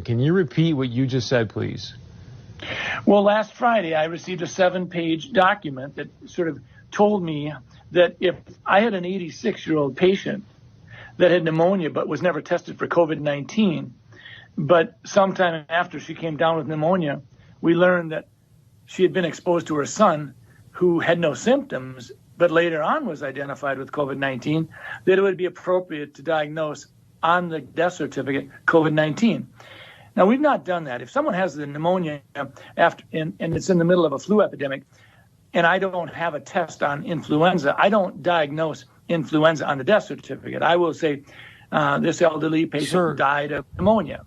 Can you repeat what you just said, please? Well, last Friday, I received a 7-page document that sort of told me that if I had an 86-year-old patient that had pneumonia but was never tested for COVID-19, but sometime after she came down with pneumonia, we learned that she had been exposed to her son who had no symptoms, but later on was identified with COVID-19, that it would be appropriate to diagnose on the death certificate COVID-19. Now, we've not done that. If someone has the pneumonia after and it's in the middle of a flu epidemic, and I don't have a test on influenza, I don't diagnose influenza on the death certificate. I will say this elderly patient died of pneumonia.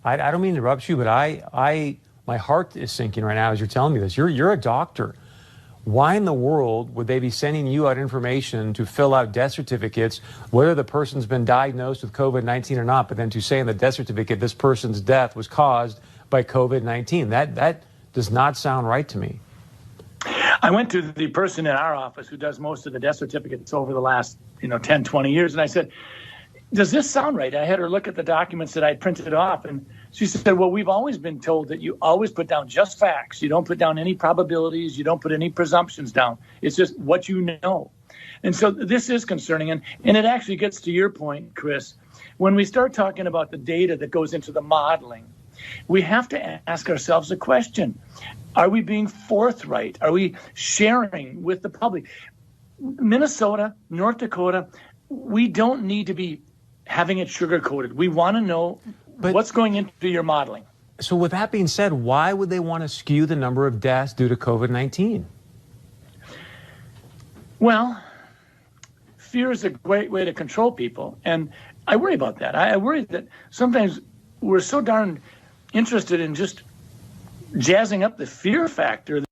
I don't mean to interrupt you, but my heart is sinking right now as you're telling me this. You're a doctor. Why in the world would they be sending you out information to fill out death certificates, whether the person's been diagnosed with COVID-19 or not, but then to say in the death certificate this person's death was caused by COVID-19? That does not sound right to me. I went to the person in our office who does most of the death certificates over the last 10, 20 years, and I said, does this sound right? I had her look at the documents that I printed off, and she said, well, we've always been told that you always put down just facts. You don't put down any probabilities. You don't put any presumptions down. It's just what you know. And so this is concerning. And it actually gets to your point, Chris. When we start talking about the data that goes into the modeling, we have to ask ourselves a question. Are we being forthright? Are we sharing with the public? Minnesota, North Dakota, we don't need to be having it sugar-coated. We want to know what's going into your modeling. So with that being said, why would they want to skew the number of deaths due to COVID-19? Well, fear is a great way to control people, and I worry about that. I worry that sometimes we're so darn interested in just jazzing up the fear factor